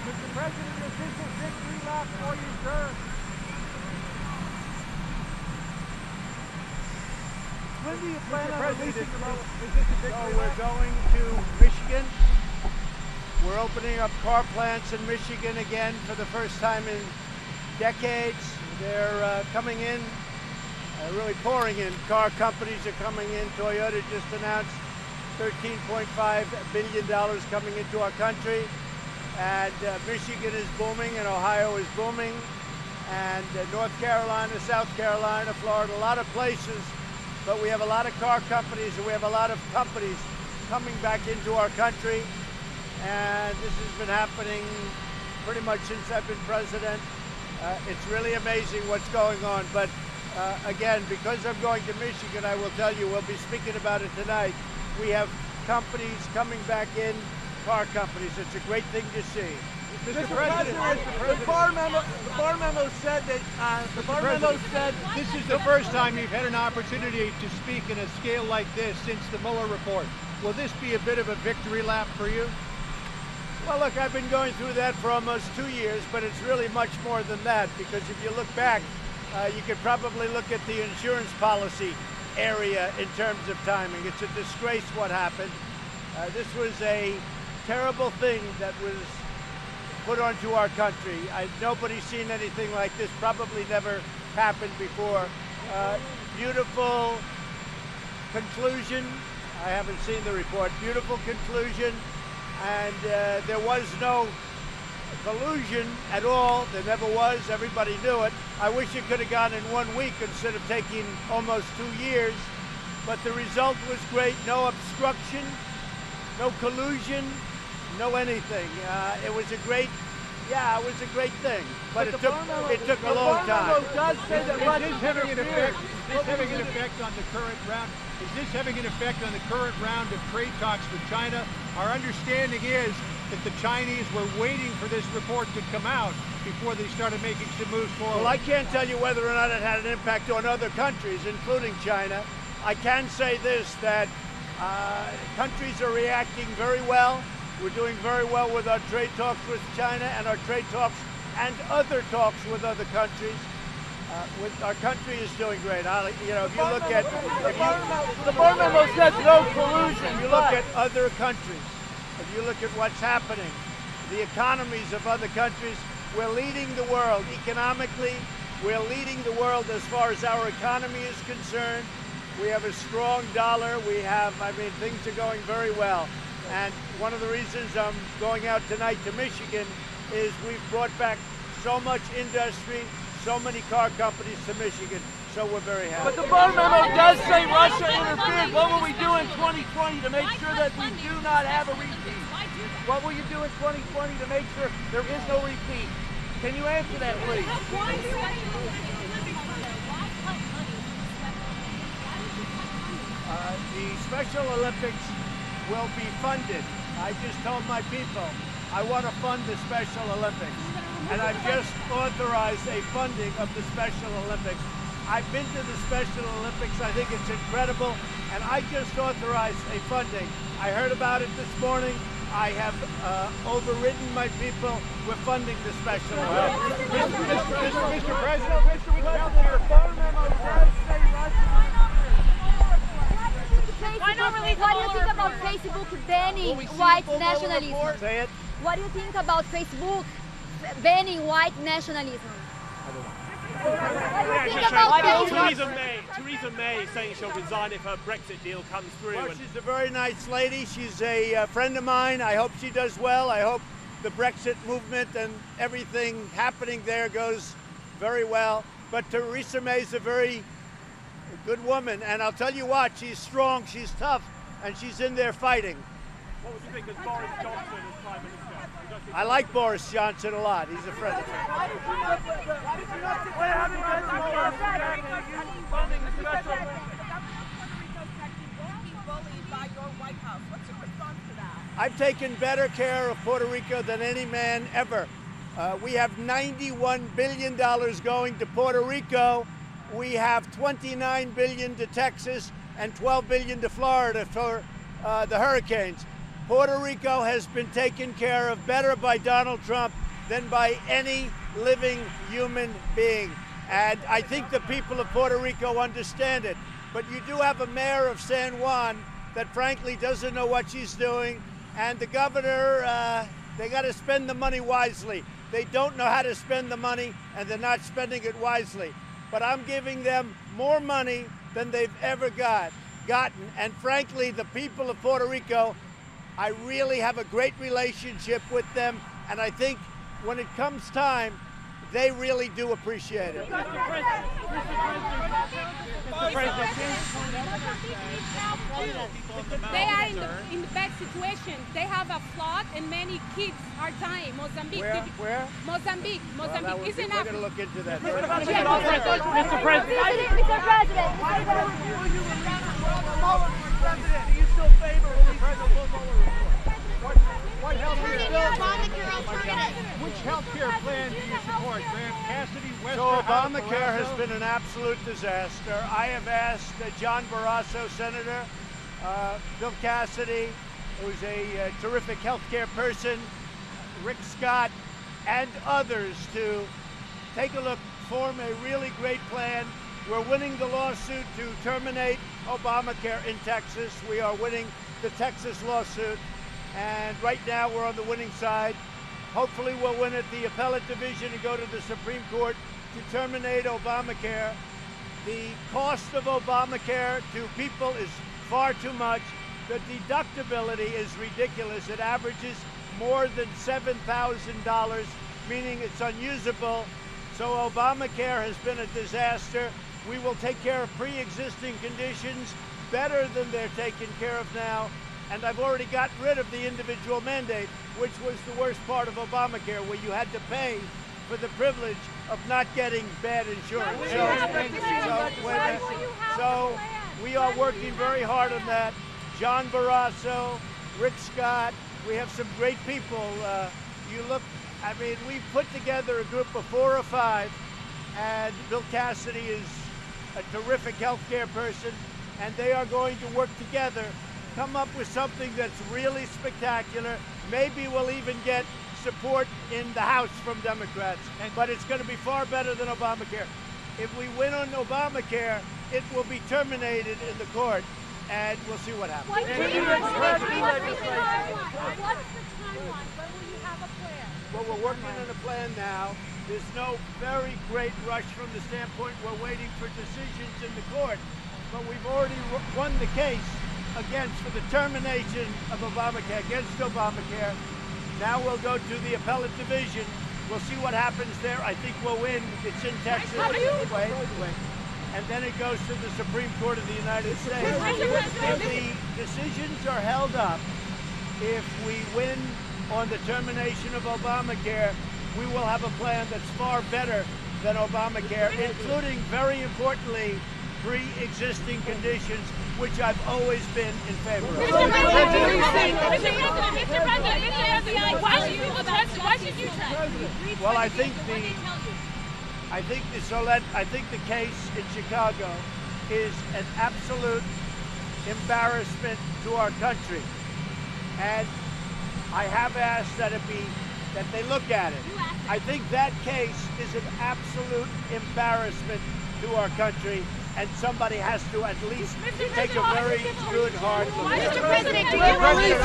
Mr. President, is this a victory lap for you, sir? When do you plan on releasing the vote? Is this a victory lap? We're going to Michigan. We're opening up car plants in Michigan again for the first time in decades. They're coming in, really pouring in. Car companies are coming in. Toyota just announced $13.5 billion coming into our country. And Michigan is booming, and Ohio is booming, and North Carolina, South Carolina, Florida, a lot of places. But we have a lot of car companies, and we have a lot of companies coming back into our country. And this has been happening pretty much since I've been president. It's really amazing what's going on. But again, because I'm going to Michigan, I will tell you, we'll be speaking about it tonight. We have companies coming back in, car companies. It's a great thing to see. Mr. President, the bar memo said that This is the first time you've had an opportunity to speak in a scale like this since the Mueller report. Will this be a bit of a victory lap for you? Well, look, I've been going through that for almost 2 years, but it's really much more than that, because if you look back, you could probably look at the insurance policy area in terms of timing. It's a disgrace what happened. This was a terrible thing that was put onto our country. Nobody's seen anything like this, probably never happened before. Beautiful conclusion. I haven't seen the report. Beautiful conclusion. And there was no collusion at all. There never was. Everybody knew it. I wish it could have gone in 1 week instead of taking almost 2 years. But the result was great. No obstruction, no collusion, no anything. It was a great thing. But it took a long time. Is this having an effect on the current round? Is this having an effect on the current round of trade talks with China? Our understanding is that the Chinese were waiting for this report to come out before they started making some moves forward. Well, I can't tell you whether or not it had an impact on other countries, including China. I can say this, that countries are reacting very well. We're doing very well with our trade talks with China and our trade talks and other talks with other countries. Our country is doing great. If you look at the bar memo says no collusion. If you look at other countries, if you look at what's happening, the economies of other countries, we're leading the world economically. We're leading the world as far as our economy is concerned. We have a strong dollar. Things are going very well. And one of the reasons I'm going out tonight to Michigan is we've brought back so much industry, so many car companies to Michigan, so we're very happy. But the bar memo does say Russia interfered. What will we do in 2020 to make sure that we do not have a repeat? What will you do in 2020 to make sure there is no repeat? Can you answer that, please? The Special Olympics will be funded. I just told my people I want to fund the Special Olympics. And I've just authorized a funding of the Special Olympics. I've been to the Special Olympics. I think it's incredible. And I just authorized a funding. I heard about it this morning. I have overridden my people. We're funding the Special Olympics. Mr. President, what do you think about Facebook banning white nationalism? Say it. What do you think about Facebook banning white nationalism? Theresa May saying she'll resign if her Brexit deal comes through. Well, she's a very nice lady. She's a friend of mine. I hope she does well. I hope the Brexit movement and everything happening there goes very well. But Theresa May is a very good woman. And I'll tell you what, she's strong, she's tough, and she's in there fighting. What would you think of Boris Johnson as Prime Minister? I like Boris Johnson a lot. He's a friend of mine. I've taken better care of Puerto Rico than any man ever. We have $91 billion going to Puerto Rico. We have $29 billion to Texas and $12 billion to Florida for the hurricanes. Puerto Rico has been taken care of better by Donald Trump than by any living human being. And I think the people of Puerto Rico understand it. But you do have a mayor of San Juan that frankly doesn't know what she's doing. And the governor, they got to spend the money wisely. They don't know how to spend the money, and they're not spending it wisely. But I'm giving them more money than they've ever gotten. And frankly, the people of Puerto Rico, I really have a great relationship with them. And I think when it comes time, they really do appreciate it. Mr. President, they are in the bad situation. They have a flood and many kids are dying. Mozambique. Where? Mozambique. Mozambique is in We're Africa. going to look into that. Mr. President, Mr. President. Do you still favor What health care? Obamacare alternative. Which health care plan do you support? Graham Cassidy, Wester, So Obamacare has Barrasso? been an absolute disaster. I have asked John Barrasso, Senator, Bill Cassidy, who's a terrific healthcare person, Rick Scott, and others to take a look, form a really great plan. We're winning the lawsuit to terminate Obamacare in Texas. We are winning the Texas lawsuit. And right now we're on the winning side. Hopefully we'll win at the appellate division and go to the Supreme Court to terminate Obamacare. The cost of Obamacare to people is far too much. The deductibility is ridiculous. It averages more than $7,000, meaning it's unusable. So Obamacare has been a disaster. We will take care of pre-existing conditions better than they're taken care of now. And I've already gotten rid of the individual mandate, which was the worst part of Obamacare, where you had to pay for the privilege of not getting bad insurance. So we are working very hard on that. John Barrasso, Rick Scott, we have some great people. You look, I mean, we've put together a group of 4 or 5, and Bill Cassidy is a terrific healthcare person, and they are going to work together, come up with something that's really spectacular. Maybe we'll even get support in the House from Democrats, but it's going to be far better than Obamacare. If we win on Obamacare, it will be terminated in the court, and we'll see what happens. What's the timeline? When will you have a plan? Well, we're working on a plan now. There's no very great rush from the standpoint we're waiting for decisions in the court, but we've already won the case for the termination of Obamacare, against Obamacare. Now we'll go to the appellate division. We'll see what happens there. I think we'll win. It's in Texas. Wait. And then it goes to the Supreme Court of the United States. If the decisions are held up, if we win on the termination of Obamacare, we will have a plan that's far better than Obamacare, including, very importantly, pre-existing conditions, which I've always been in favor of. Mr. President, why should you try? Well, I think the case in Chicago is an absolute embarrassment to our country, and I have asked that they look at it. I think that case is an absolute embarrassment to our country, and somebody has to at least take a very good hard look at it. Mr. President, do you release